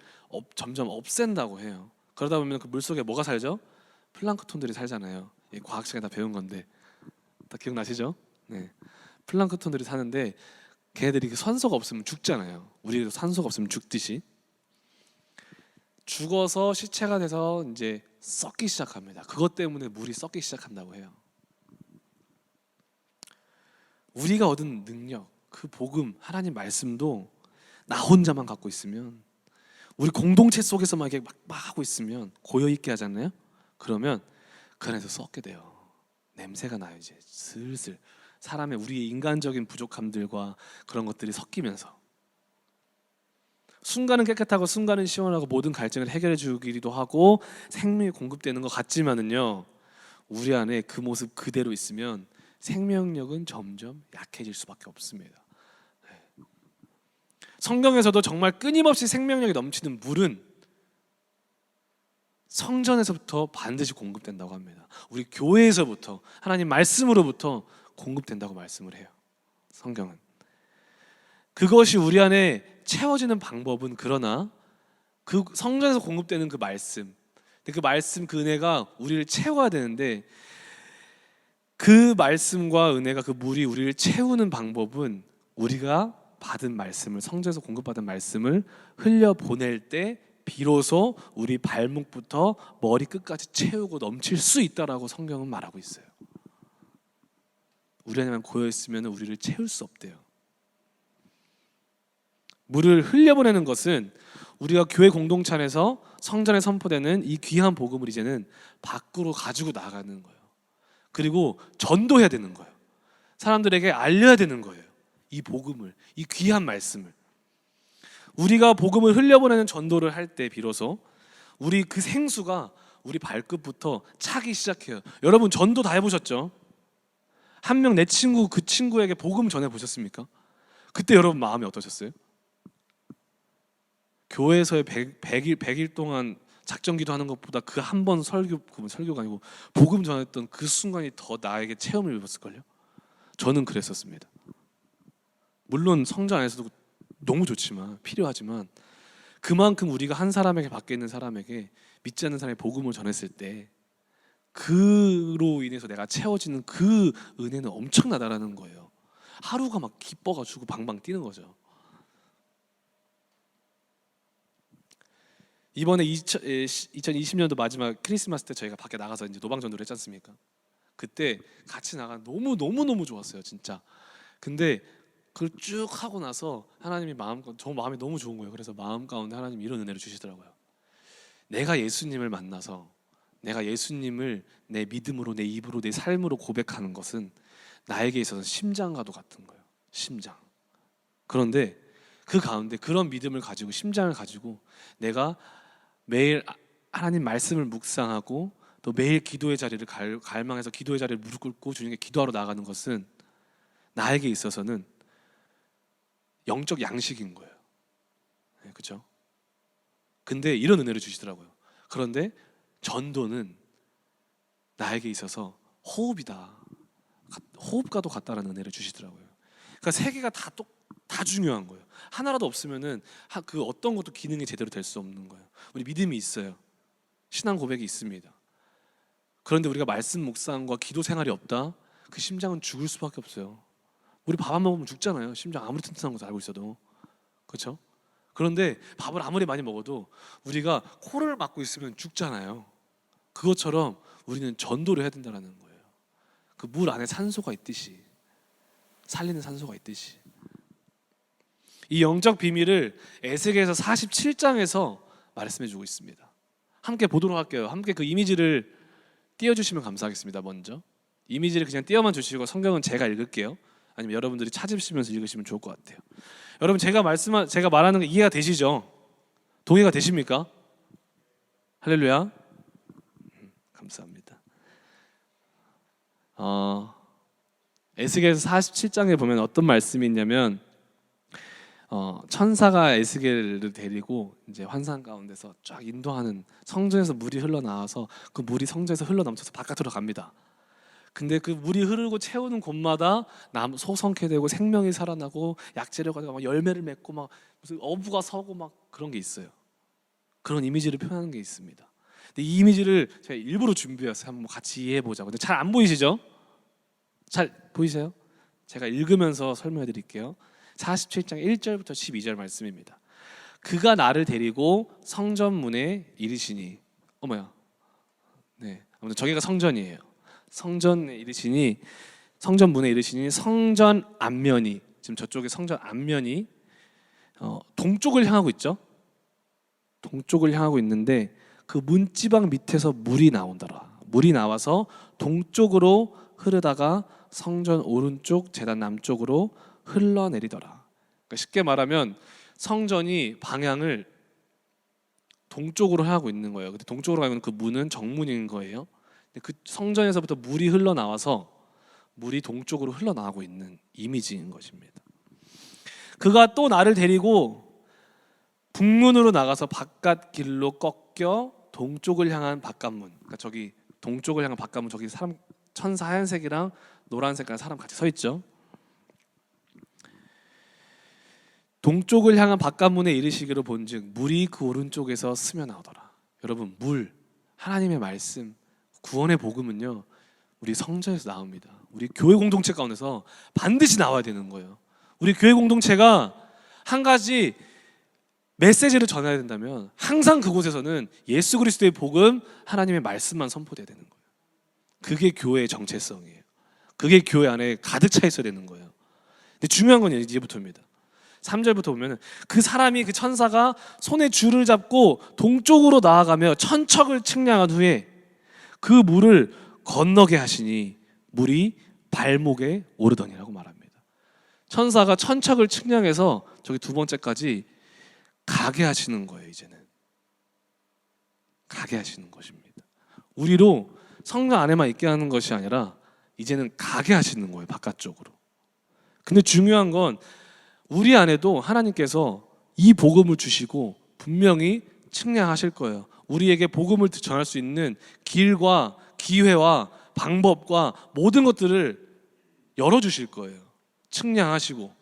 점점 없앤다고 해요. 그러다 보면 그 물 속에 뭐가 살죠? 플랑크톤들이 살잖아요. 과학 시간에 다 배운 건데 다 기억나시죠? 네. 플랑크톤들이 사는데 걔네들이 그 산소가 없으면 죽잖아요. 우리도 산소가 없으면 죽듯이 죽어서 시체가 돼서 이제 썩기 시작합니다. 그것 때문에 물이 썩기 시작한다고 해요. 우리가 얻은 능력, 그 복음, 하나님 말씀도 나 혼자만 갖고 있으면, 우리 공동체 속에서만 이렇게 막 하고 있으면 고여 있게 하잖아요. 그러면 그 안에서 썩게 돼요. 냄새가 나요. 이제 슬슬 사람의 우리의 인간적인 부족함들과 그런 것들이 섞이면서 순간은 깨끗하고 순간은 시원하고 모든 갈증을 해결해 주기도 하고 생명이 공급되는 것 같지만은요, 우리 안에 그 모습 그대로 있으면 생명력은 점점 약해질 수밖에 없습니다. 성경에서도 정말 끊임없이 생명력이 넘치는 물은 성전에서부터 반드시 공급된다고 합니다. 우리 교회에서부터 하나님 말씀으로부터 공급된다고 말씀을 해요. 성경은. 그것이 우리 안에 채워지는 방법은 그러나 그 성전에서 공급되는 그 말씀, 그 말씀, 그 은혜가 우리를 채워야 되는데 그 말씀과 은혜가, 그 물이 우리를 채우는 방법은 우리가 받은 말씀을, 성전에서 공급받은 말씀을 흘려보낼 때 비로소 우리 발목부터 머리 끝까지 채우고 넘칠 수 있다라고 성경은 말하고 있어요. 우리 안에만 고여있으면 우리를 채울 수 없대요. 물을 흘려보내는 것은 우리가 교회 공동체 안에서 성전에 선포되는 이 귀한 복음을 이제는 밖으로 가지고 나가는 거예요. 그리고 전도해야 되는 거예요. 사람들에게 알려야 되는 거예요. 이 복음을, 이 귀한 말씀을. 우리가 복음을 흘려보내는 전도를 할 때 비로소 우리 그 생수가 우리 발끝부터 차기 시작해요. 여러분 전도 다 해보셨죠? 한 명 내 친구, 그 친구에게 복음 전해보셨습니까? 그때 여러분 마음이 어떠셨어요? 교회에서의 100일 동안 작정기도 하는 것보다 그 한 번 설교가 아니고 복음 전했던 그 순간이 더 나에게 체험을 입었을걸요? 저는 그랬었습니다. 물론 성전 안에서도 너무 좋지만, 필요하지만 그만큼 우리가 한 사람에게, 밖에 있는 사람에게, 믿지 않는 사람의 복음을 전했을 때 그로 인해서 내가 채워지는 그 은혜는 엄청나다라는 거예요. 하루가 막 기뻐가지고 방방 뛰는 거죠. 이번에 2020년도 마지막 크리스마스 때 저희가 밖에 나가서 이제 노방전도를 했지 않습니까? 그때 같이 나가 너무 좋았어요, 진짜. 근데 그걸 쭉 하고 나서 하나님이 저 마음이 너무 좋은 거예요. 그래서 마음 가운데 하나님이 이런 은혜를 주시더라고요. 내가 예수님을 만나서 내가 예수님을 내 믿음으로, 내 입으로, 내 삶으로 고백하는 것은 나에게 있어서 심장과도 같은 거예요. 심장. 그런데 그 가운데 그런 믿음을 가지고, 심장을 가지고 내가 매일 하나님 말씀을 묵상하고 또 매일 기도의 자리를 갈망해서 기도의 자리를 무릎 꿇고 주님께 기도하러 나가는 것은 나에게 있어서는 영적 양식인 거예요. 네, 그렇죠? 근데 이런 은혜를 주시더라고요. 그런데 전도는 나에게 있어서 호흡이다. 호흡과도 같다라는 은혜를 주시더라고요. 그러니까 세 개가 다 중요한 거예요. 하나라도 없으면은 그 어떤 것도 기능이 제대로 될 수 없는 거예요. 우리 믿음이 있어요. 신앙 고백이 있습니다. 그런데 우리가 말씀 묵상과 기도 생활이 없다? 그 심장은 죽을 수밖에 없어요. 우리 밥 안 먹으면 죽잖아요. 심장 아무리 튼튼한 것도 알고 있어도. 그렇죠? 그런데 밥을 아무리 많이 먹어도 우리가 코를 막고 있으면 죽잖아요. 그것처럼 우리는 전도를 해야 된다는 거예요. 그 물 안에 산소가 있듯이, 살리는 산소가 있듯이. 이 영적 비밀을 에스겔서 47장에서 말씀해 주고 있습니다. 함께 보도록 할게요. 함께 그 이미지를 띄워주시면 감사하겠습니다. 먼저 이미지를 그냥 띄워만 주시고 성경은 제가 읽을게요. 아니면 여러분들이 찾으시면서 읽으시면 좋을 것 같아요. 여러분 제가 말하는 게 이해가 되시죠? 동의가 되십니까? 할렐루야. 감사합니다. 에스겔서 47장에 보면 어떤 말씀이 있냐면 천사가 에스겔을 데리고 이제 환상 가운데서 쫙 인도하는, 성전에서 물이 흘러나와서 그 물이 성전에서 흘러넘쳐서 바깥으로 갑니다. 근데 그 물이 흐르고 채우는 곳마다 소성케 되고 생명이 살아나고 약재료가 막 열매를 맺고 막 무슨 어부가 서고 막 그런 게 있어요. 그런 이미지를 표현하는 게 있습니다. 근데 이 이미지를 제가 일부러 준비해서 한번 같이 이해해 보자고. 근데 잘 안 보이시죠? 잘 보이세요? 제가 읽으면서 설명해 드릴게요. 47장 1절부터 12절 말씀입니다. 그가 나를 데리고 성전 문에 이르시니, 네, 아무튼 저기가 성전이에요. 성전에 이르시니, 성전 문에 이르시니 성전 앞면이, 지금 저쪽에 성전 앞면이 동쪽을 향하고 있죠. 동쪽을 향하고 있는데 그 문지방 밑에서 물이 나온다라. 물이 나와서 동쪽으로 흐르다가 성전 오른쪽, 제단 남쪽으로 흘러내리더라. 그러니까 쉽게 말하면 성전이 방향을 동쪽으로 향하고 있는 거예요. 근데 동쪽으로 가면 그 문은 정문인 거예요. 근데 그 성전에서부터 물이 흘러나와서 물이 동쪽으로 흘러나오고 있는 이미지인 것입니다. 그가 또 나를 데리고 북문으로 나가서 바깥 길로 꺾여 동쪽을 향한 바깥문, 그러니까 저기 동쪽을 향한 바깥문, 저기 사람 천사 하얀색이랑 노란 색깔 사람 같이 서 있죠. 동쪽을 향한 바깥문에 이르시기로 본즉 물이 그 오른쪽에서 스며 나오더라. 여러분, 물, 하나님의 말씀, 구원의 복음은요, 우리 성전에서 나옵니다. 우리 교회 공동체 가운데서 반드시 나와야 되는 거예요. 우리 교회 공동체가 한 가지 메시지를 전해야 된다면 항상 그곳에서는 예수 그리스도의 복음, 하나님의 말씀만 선포돼야 되는 거예요. 그게 교회의 정체성이에요. 그게 교회 안에 가득 차 있어야 되는 거예요. 근데 중요한 건 이제부터입니다. 3절부터 보면 그 사람이, 그 천사가 손에 줄을 잡고 동쪽으로 나아가며 천척을 측량한 후에 그 물을 건너게 하시니 물이 발목에 오르더니라고 말합니다. 천사가 천척을 측량해서 저기 두 번째까지 가게 하시는 거예요. 이제는 가게 하시는 것입니다. 우리로 성전 안에만 있게 하는 것이 아니라 이제는 가게 하시는 거예요. 바깥쪽으로. 근데 중요한 건 우리 안에도 하나님께서 이 복음을 주시고 분명히 측량하실 거예요. 우리에게 복음을 전할 수 있는 길과 기회와 방법과 모든 것들을 열어주실 거예요. 측량하시고.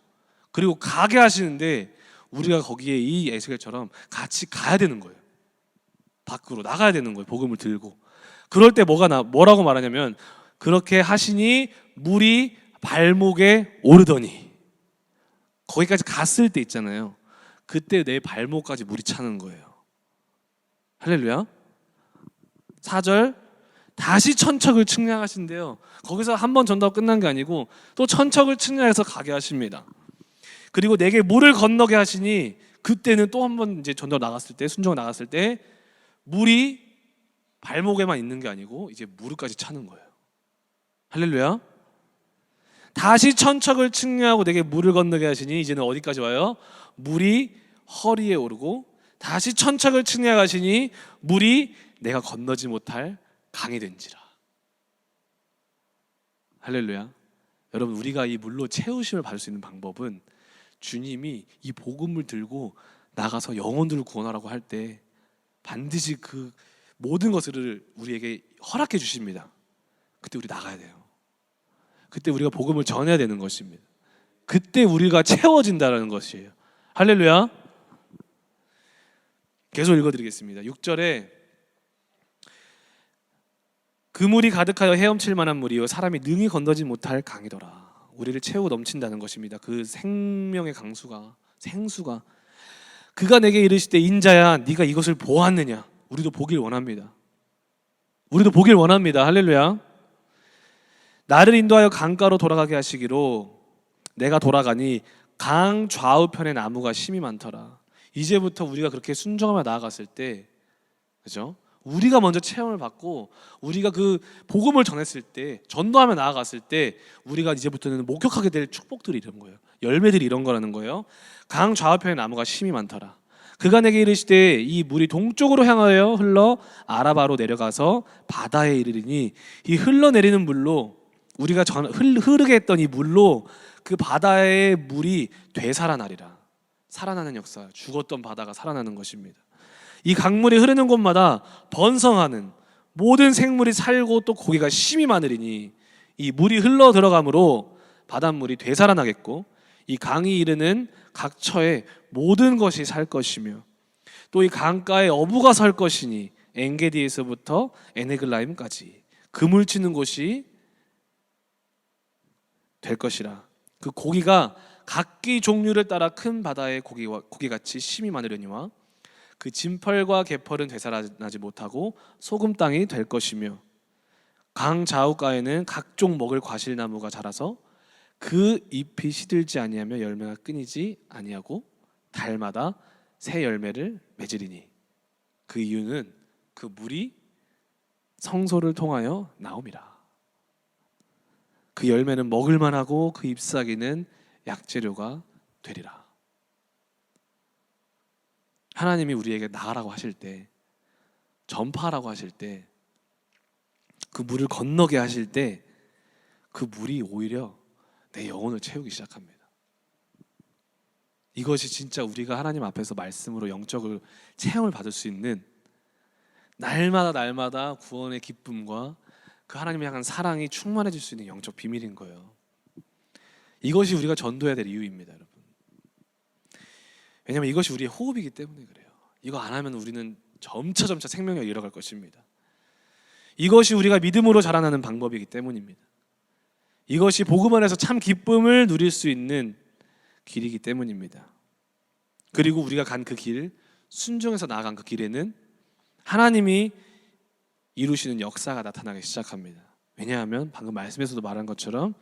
그리고 가게 하시는데 우리가 거기에 이 에스겔처럼 같이 가야 되는 거예요. 밖으로 나가야 되는 거예요. 복음을 들고. 그럴 때 뭐라고 말하냐면 그렇게 하시니 물이 발목에 오르더니, 거기까지 갔을 때 있잖아요. 그때 내 발목까지 물이 차는 거예요. 할렐루야. 4절, 다시 천척을 측량하신대요. 거기서 한 번 전도가 끝난 게 아니고 또 천척을 측량해서 가게 하십니다. 그리고 내게 물을 건너게 하시니 그때는 또 한 번 이제 전도 나갔을 때, 순종 나갔을 때 물이 발목에만 있는 게 아니고 이제 무릎까지 차는 거예요. 할렐루야. 다시 천척을 측량하고 내게 물을 건너게 하시니 이제는 어디까지 와요? 물이 허리에 오르고, 다시 천척을 측량하시니 물이 내가 건너지 못할 강이 된지라. 할렐루야. 여러분, 우리가 이 물로 채우심을 받을 수 있는 방법은 주님이 이 복음을 들고 나가서 영혼들을 구원하라고 할 때 반드시 그 모든 것을 우리에게 허락해 주십니다. 그때 우리 나가야 돼요. 그때 우리가 복음을 전해야 되는 것입니다. 그때 우리가 채워진다는 것이에요. 할렐루야. 계속 읽어드리겠습니다. 6절에 그 물이 가득하여 헤엄칠 만한 물이요 사람이 능히 건너지 못할 강이더라. 우리를 채워 넘친다는 것입니다. 그 생명의 강수가, 생수가. 그가 내게 이르시되 인자야 네가 이것을 보았느냐. 우리도 보길 원합니다. 우리도 보길 원합니다. 할렐루야. 나를 인도하여 강가로 돌아가게 하시기로 내가 돌아가니 강 좌우편에 나무가 심이 많더라. 이제부터 우리가 그렇게 순종하며 나아갔을 때, 그죠? 우리가 먼저 체험을 받고 우리가 그 복음을 전했을 때, 전도하며 나아갔을 때 우리가 이제부터는 목격하게 될 축복들이 이런 거예요. 열매들이 이런 거라는 거예요. 강 좌우편에 나무가 심이 많더라. 그가 내게 이르시되 이 물이 동쪽으로 향하여 흘러 아라바로 내려가서 바다에 이르리니 이 흘러내리는 물로, 우리가 흐르게 했던 이 물로 그 바다의 물이 되살아나리라. 살아나는 역사, 죽었던 바다가 살아나는 것입니다. 이 강물이 흐르는 곳마다 번성하는 모든 생물이 살고 또 고기가 심이 많으리니 이 물이 흘러 들어가므로 바닷물이 되살아나겠고 이 강이 이르는 각 처에 모든 것이 살 것이며 또 이 강가에 어부가 설 것이니 엔게디에서부터 에네글라임까지 그물 치는 곳이 될 것이라. 그 고기가 각기 종류를 따라 큰 바다의 고기같이 심이 많으려니와 그 진펄과 개펄은 되살아나지 못하고 소금 땅이 될 것이며 강 좌우가에는 각종 먹을 과실나무가 자라서 그 잎이 시들지 아니하며 열매가 끊이지 아니하고 달마다 새 열매를 맺으리니 그 이유는 그 물이 성소를 통하여 나옴이라. 그 열매는 먹을만하고 그 잎사귀는 약재료가 되리라. 하나님이 우리에게 나가라고 하실 때, 전파하라고 하실 때, 그 물을 건너게 하실 때 그 물이 오히려 내 영혼을 채우기 시작합니다. 이것이 진짜 우리가 하나님 앞에서 말씀으로 영적을 체험을 받을 수 있는 날마다 구원의 기쁨과 그 하나님을 향한 사랑이 충만해질 수 있는 영적 비밀인 거예요. 이것이 우리가 전도해야 될 이유입니다, 여러분. 왜냐하면 이것이 우리의 호흡이기 때문에 그래요. 이거 안 하면 우리는 점차 생명을 잃어갈 것입니다. 이것이 우리가 믿음으로 자라나는 방법이기 때문입니다. 이것이 복음 안에서 참 기쁨을 누릴 수 있는 길이기 때문입니다. 그리고 우리가 간 그 길, 순종해서 나아간 그 길에는 하나님이 이루시는 역사가 나타나기 시작합니다. 왜냐하면 방금 말씀에서도 말한 것처럼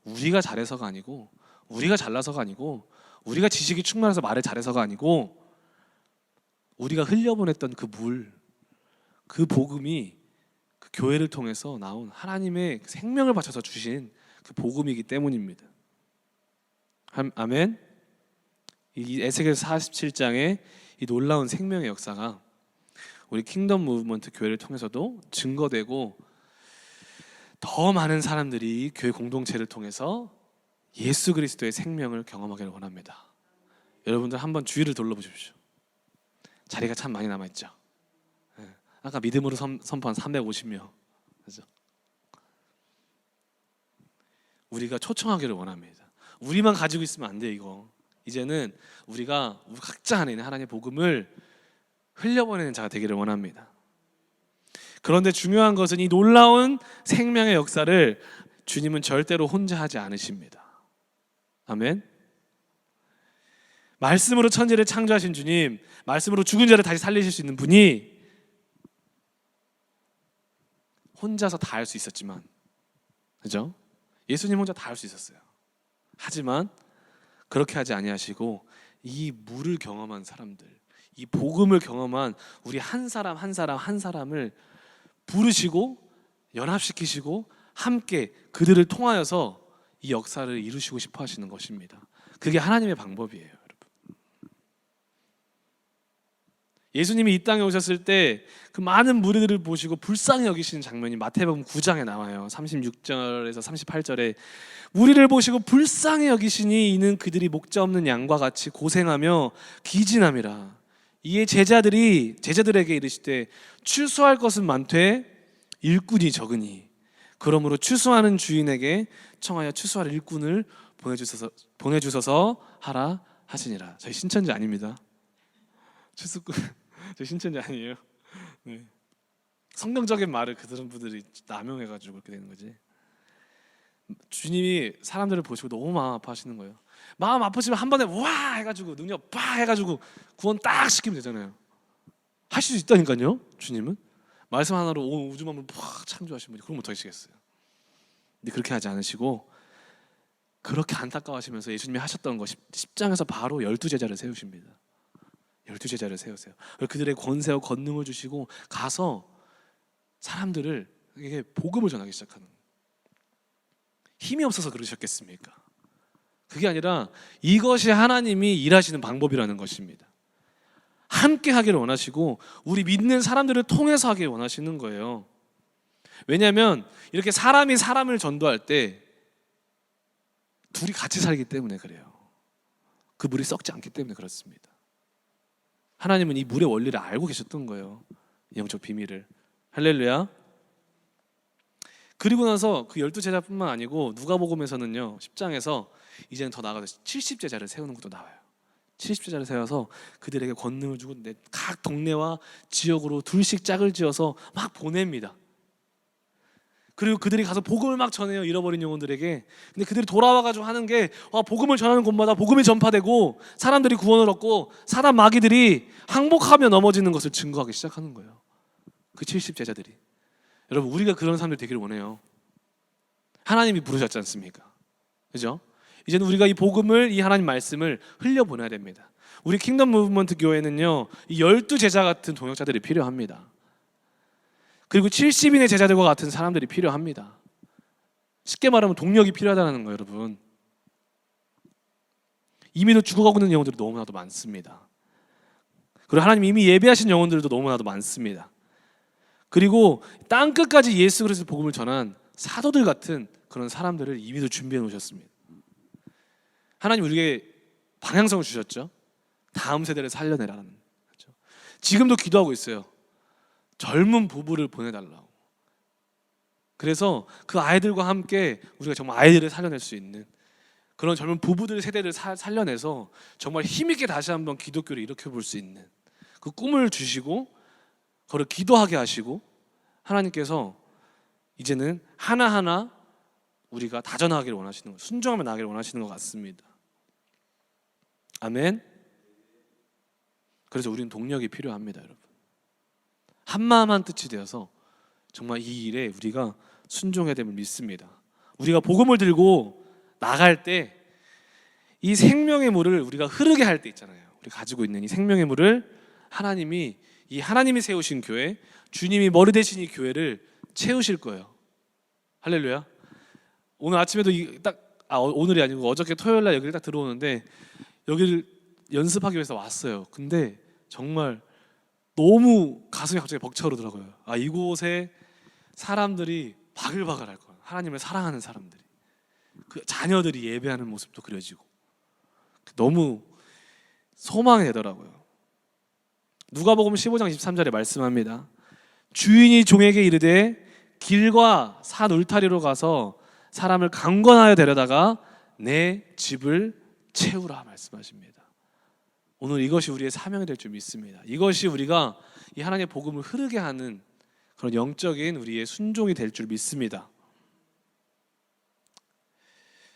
우리가 잘해서가 아니고, 우리가 잘나서가 아니고, 우리가 지식이 충만해서 말을 잘해서가 아니고, 우리가 흘려보냈던 그 물, 그 복음이 그 교회를 통해서 나온 하나님의 생명을 바쳐서 주신 그 복음이기 때문입니다. 아멘. 이 에스겔서 47장의 이 놀라운 생명의 역사가 우리 킹덤 무브먼트 교회를 통해서도 증거되고, 더 많은 사람들이 교회 공동체를 통해서 예수 그리스도의 생명을 경험하기를 원합니다. 여러분들 한번 주위를 둘러보십시오. 자리가 참 많이 남아있죠. 아까 믿음으로 선포한 350명, 그렇죠? 우리가 초청하기를 원합니다. 우리만 가지고 있으면 안 돼요. 이거 이제는 우리가 각자 안에 있는 하나님의 복음을 흘려보내는 자가 되기를 원합니다. 그런데 중요한 것은 이 놀라운 생명의 역사를 주님은 절대로 혼자 하지 않으십니다. 아멘. 말씀으로 천지를 창조하신 주님, 말씀으로 죽은 자를 다시 살리실 수 있는 분이 혼자서 다 할 수 있었지만, 그죠? 예수님 혼자 다 할 수 있었어요. 하지만 그렇게 하지 아니하시고 이 물을 경험한 사람들, 이 복음을 경험한 우리 한 사람을 부르시고 연합시키시고 함께 그들을 통하여서 이 역사를 이루시고 싶어 하시는 것입니다. 그게 하나님의 방법이에요, 여러분. 예수님이 이 땅에 오셨을 때 그 많은 무리들을 보시고 불쌍히 여기시는 장면이 마태복음 9장에 나와요. 36절에서 38절에 무리를 보시고 불쌍히 여기시니 이는 그들이 목자 없는 양과 같이 고생하며 기진함이라. 이에 제자들에게 이르시되 추수할 것은 많되 일꾼이 적으니 그러므로 추수하는 주인에게 청하여 추수할 일꾼을 보내주소서 하라 하시니라. 저희 신천지 아닙니다. 추수꾼 저희 신천지 아니에요. 네. 성경적인 말을 그런 분들이 남용해가지고 그렇게 되는 거지. 주님이 사람들을 보시고 너무 마음 아파하시는 거예요. 마음 아프시면 한 번에 와 해가지고 능력 빡 해가지고 구원 딱 시키면 되잖아요. 하실 수 있다니까요. 주님은 말씀 하나로 온 우주 만물을 팍 창조하신 분이 그럼 못하시겠어요. 근데 그렇게 하지 않으시고 그렇게 안타까워하시면서 예수님이 하셨던 거 10장에서 바로 12제자를 세우십니다. 12제자를 세우세요. 그들의 권세와 권능을 주시고 가서 사람들을 이게 복음을 전하기 시작하는 거예요. 힘이 없어서 그러셨겠습니까? 그게 아니라 이것이 하나님이 일하시는 방법이라는 것입니다. 함께 하기를 원하시고 우리 믿는 사람들을 통해서 하기를 원하시는 거예요. 왜냐하면 이렇게 사람이 사람을 전도할 때 둘이 같이 살기 때문에 그래요. 그 물이 썩지 않기 때문에 그렇습니다. 하나님은 이 물의 원리를 알고 계셨던 거예요. 영적 비밀을. 할렐루야. 그리고 나서 그 12제자뿐만 아니고 누가복음에서는요 10장에서 이제는 더 나아가서 70제자를 세우는 것도 나와요. 70제자를 세워서 그들에게 권능을 주고 각 동네와 지역으로 둘씩 짝을 지어서 막 보냅니다. 그리고 그들이 가서 복음을 막 전해요. 잃어버린 영혼들에게. 근데 그들이 돌아와가지고 하는 게 복음을 전하는 곳마다 복음이 전파되고 사람들이 구원을 얻고 사단 마귀들이 항복하며 넘어지는 것을 증거하기 시작하는 거예요. 그 70제자들이. 여러분 우리가 그런 사람들 되기를 원해요. 하나님이 부르셨지 않습니까? 그죠? 이제는 우리가 이 복음을, 이 하나님 말씀을 흘려보내야 됩니다. 우리 킹덤 무브먼트 교회는요 이 12제자 같은 동역자들이 필요합니다. 그리고 70인의 제자들과 같은 사람들이 필요합니다. 쉽게 말하면 동력이 필요하다는 거예요, 여러분. 이미도 죽어가고 있는 영혼들이 너무나도 많습니다. 그리고 하나님 이미 예배하신 영혼들도 너무나도 많습니다. 그리고 땅끝까지 예수 그리스도 복음을 전한 사도들 같은 그런 사람들을 이미도 준비해 놓으셨습니다. 하나님 우리에게 방향성을 주셨죠. 다음 세대를 살려내라는. 지금도 기도하고 있어요. 젊은 부부를 보내달라고. 그래서 그 아이들과 함께 우리가 정말 아이들을 살려낼 수 있는 그런 젊은 부부들 세대를 살려내서 정말 힘있게 다시 한번 기독교를 일으켜 볼 수 있는 그 꿈을 주시고 그걸 기도하게 하시고, 하나님께서 이제는 하나하나 우리가 다져나가기를 원하시는 것, 순종하며 나가기를 원하시는 것 같습니다. 아멘. 그래서 우리는 동력이 필요합니다, 여러분. 한마음 한뜻이 되어서 정말 이 일에 우리가 순종해야 됨을 믿습니다. 우리가 복음을 들고 나갈 때 이 생명의 물을 우리가 흐르게 할 때 있잖아요. 우리 가지고 있는 이 생명의 물을 하나님이, 이 하나님이 세우신 교회, 주님이 머리 되신 이 교회를 채우실 거예요. 할렐루야. 오늘 아침에도 오늘이 아니고 어저께 토요일 날 여기를 딱 들어오는데 여기를 연습하기 위해서 왔어요. 근데 정말 너무 가슴이 갑자기 벅차오르더라고요. 이곳에 사람들이 바글바글할 거예요. 하나님을 사랑하는 사람들이, 그 자녀들이 예배하는 모습도 그려지고 너무 소망이 되더라고요. 누가복음 15장 23절에 말씀합니다. 주인이 종에게 이르되 길과 산 울타리로 가서 사람을 강권하여 데려다가 내 집을 채우라 말씀하십니다. 오늘 이것이 우리의 사명이 될 줄 믿습니다. 이것이 우리가 이 하나님의 복음을 흐르게 하는 그런 영적인 우리의 순종이 될 줄 믿습니다.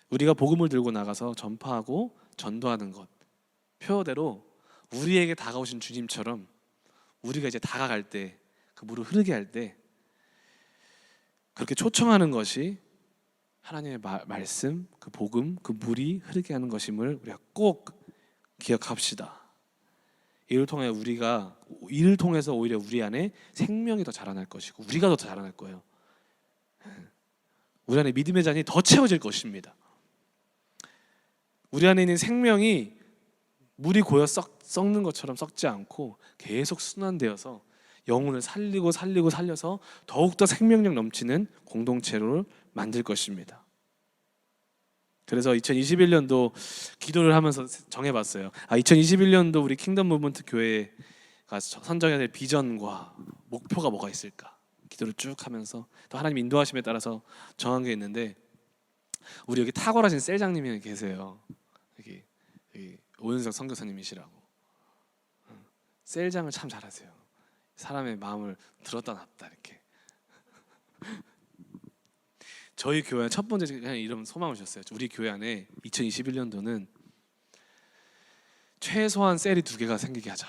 우리가 복음을 들고 나가서 전파하고 전도하는 것, 표어대로 우리에게 다가오신 주님처럼 우리가 이제 다가갈 때, 그 물을 흐르게 할 때 그렇게 초청하는 것이 하나님의 말씀, 그 복음, 그 물이 흐르게 하는 것임을 우리가 꼭 기억합시다. 이를 통해서 오히려 우리 안에 생명이 더 자라날 것이고 우리가 더 자라날 거예요. 우리 안에 믿음의 잔이 더 채워질 것입니다. 우리 안에 있는 생명이 물이 고여 썩는 것처럼 썩지 않고 계속 순환되어서 영혼을 살려서 더욱더 생명력 넘치는 공동체를 만들 것입니다. 그래서 2021년도 기도를 하면서 정해봤어요. 2021년도 우리 킹덤 무브먼트 교회가 선정해야 될 비전과 목표가 뭐가 있을까? 기도를 쭉 하면서 또 하나님 인도하심에 따라서 정한 게 있는데, 우리 여기 탁월하신 셀장님이 계세요. 여기 오윤석 선교사님이시라고. 셀장을 참 잘하세요. 사람의 마음을 들었다 놨다 이렇게. 저희 교회 첫 번째 그냥 이런 소망을 주셨어요. 우리 교회 안에 2021년도는 최소한 셀이 2개가 생기게 하자.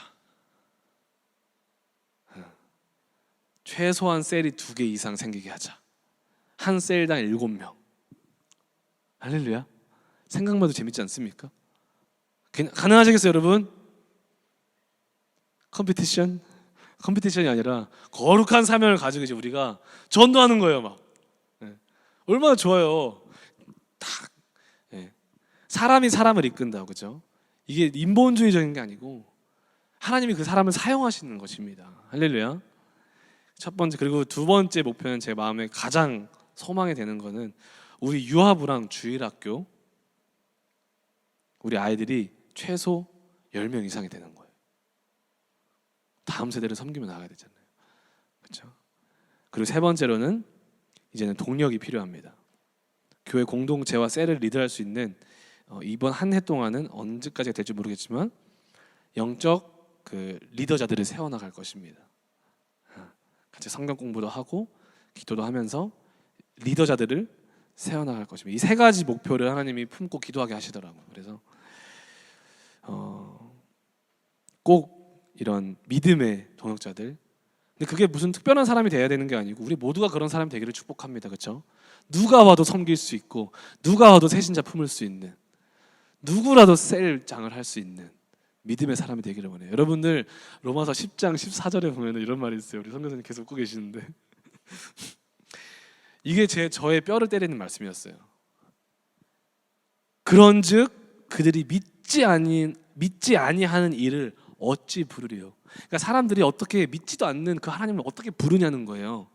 최소한 셀이 2개 이상 생기게 하자. 한 셀당 7명. 할렐루야. 생각만 해도 재밌지 않습니까? 가능하시겠어요, 여러분? 컴피티션이 아니라 거룩한 사명을 가지고 이제 우리가 전도하는 거예요, 막. 얼마나 좋아요. 사람이 사람을 이끈다, 그죠? 이게 인본주의적인 게 아니고 하나님이 그 사람을 사용하시는 것입니다. 할렐루야. 첫 번째, 그리고 두 번째 목표는 제 마음에 가장 소망이 되는 거는 우리 유아부랑 주일학교 우리 아이들이 최소 10명 이상이 되는 거예요. 다음 세대를 섬기며 나가야 되잖아요, 그렇죠? 그리고 세 번째로는 이제는 동력이 필요합니다. 교회 공동체와 셀을 리드할 수 있는 이번 한 해 동안은 언제까지가 될지 모르겠지만 영적 그 리더자들을 세워나갈 것입니다. 같이 성경 공부도 하고 기도도 하면서 리더자들을 세워나갈 것입니다. 이 세 가지 목표를 하나님이 품고 기도하게 하시더라고요. 그래서 꼭 이런 믿음의 동역자들, 근데 그게 무슨 특별한 사람이 돼야 되는 게 아니고 우리 모두가 그런 사람이 되기를 축복합니다. 그렇죠? 누가 와도 섬길 수 있고 누가 와도 새신자 품을 수 있는, 누구라도 셀장을 할 수 있는 믿음의 사람이 되기를 원해요. 여러분들 로마서 10장 14절에 보면 이런 말이 있어요. 우리 선교사님 계속 웃고 계시는데 이게 저의 뼈를 때리는 말씀이었어요. 그런즉 그들이 믿지 아니하는 일을 어찌 부르리요. 그러니까 사람들이 어떻게 믿지도 않는 그 하나님을 어떻게 부르냐는 거예요.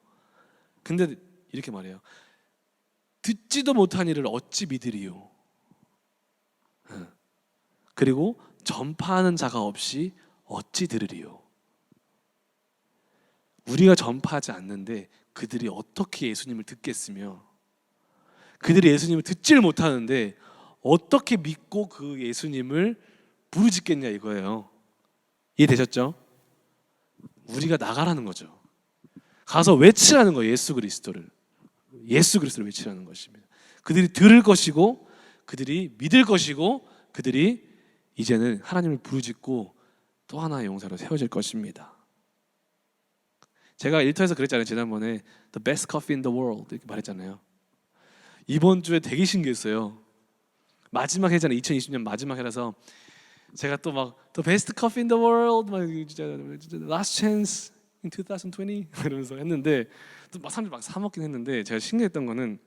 근데 이렇게 말해요. 듣지도 못한 일을 어찌 믿으리요. 그리고 전파하는 자가 없이 어찌 들으리요. 우리가 전파하지 않는데 그들이 어떻게 예수님을 듣겠으며, 그들이 예수님을 듣질 못하는데 어떻게 믿고 그 예수님을 부르짖겠냐 이거예요. 이해되셨죠? 우리가 나가라는 거죠. 가서 외치라는 거예요. 예수 그리스도를 외치라는 것입니다. 그들이 들을 것이고, 그들이 믿을 것이고, 그들이 이제는 하나님을 부르짖고 또 하나의 용사로 세워질 것입니다. 제가 일터에서 그랬잖아요. 지난번에 The best coffee in the world 이렇게 말했잖아요. 이번 주에 되게 신기했어요. 마지막 해잖아요. 2020년 마지막 해라서 제가 또 막 The best coffee in the world 막 진짜 last chance in 2020 이러면서 했는데 또 막 사람들 막 사 먹긴 했는데, 제가 신기했던 거는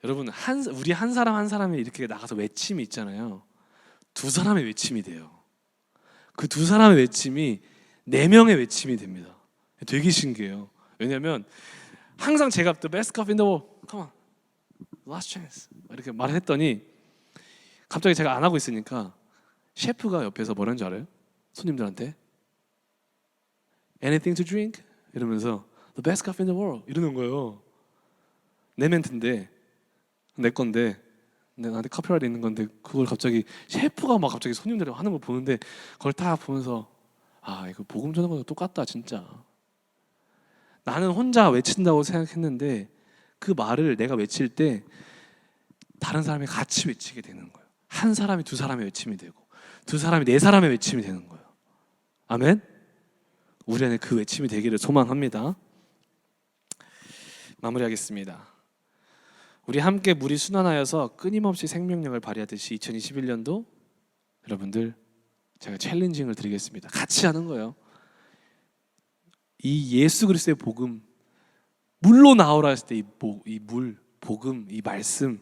여러분 우리 한 사람 한 사람이 이렇게 나가서 외침이 있잖아요. 두 사람의 외침이 돼요. 그 두 사람의 외침이 네 명의 외침이 됩니다. 되게 신기해요. 왜냐하면 항상 제가 The best coffee in the world, come on, last chance 이렇게 말을 했더니 갑자기 제가 안 하고 있으니까 셰프가 옆에서 뭐라는 줄 알아요? 손님들한테 Anything to drink? 이러면서 The best coffee in the world 이러는 거예요. 내 멘트인데, 내 건데, 나한테 카피라이트 있는 건데, 그걸 갑자기 셰프가 막 갑자기 손님들이 하는 걸 보는데, 그걸 딱 보면서 아, 이거 복음 전하는 거랑 똑같다 진짜. 나는 혼자 외친다고 생각했는데 그 말을 내가 외칠 때 다른 사람이 같이 외치게 되는 거예요. 한 사람이 두 사람의 외침이 되고, 두 사람이 네 사람의 외침이 되는 거예요. 아멘. 우리 안에 그 외침이 되기를 소망합니다. 마무리하겠습니다. 우리 함께 물이 순환하여서 끊임없이 생명력을 발휘하듯이 2021년도 여러분들 제가 챌린징을 드리겠습니다. 같이 하는 거예요. 이 예수 그리스도의 복음, 물로 나오라 했을 때 이 물, 복음, 이 말씀을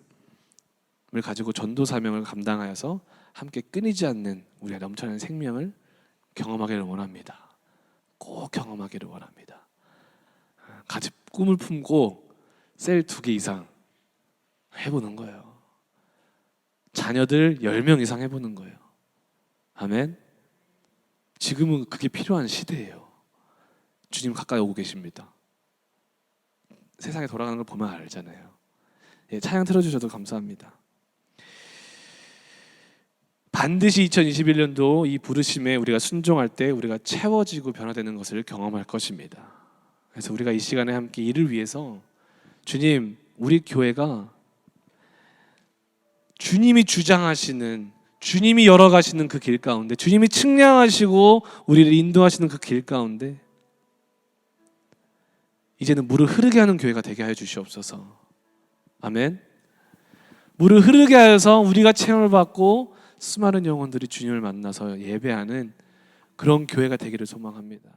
가지고 전도 사명을 감당하여서 함께 끊이지 않는 우리가 넘쳐나는 생명을 경험하기를 원합니다. 꼭 경험하기를 원합니다. 같이 꿈을 품고 셀 2개 이상 해보는 거예요. 자녀들 10명 이상 해보는 거예요. 아멘. 지금은 그게 필요한 시대예요. 주님 가까이 오고 계십니다. 세상에 돌아가는 걸 보면 알잖아요. 예, 찬양 틀어주셔도 감사합니다. 반드시 2021년도 이 부르심에 우리가 순종할 때 우리가 채워지고 변화되는 것을 경험할 것입니다. 그래서 우리가 이 시간에 함께 이를 위해서 주님, 우리 교회가 주님이 주장하시는, 주님이 열어가시는 그 길 가운데, 주님이 측량하시고 우리를 인도하시는 그 길 가운데 이제는 물을 흐르게 하는 교회가 되게 하여 주시옵소서. 아멘. 물을 흐르게 하여서 우리가 체험을 받고 수많은 영혼들이 주님을 만나서 예배하는 그런 교회가 되기를 소망합니다.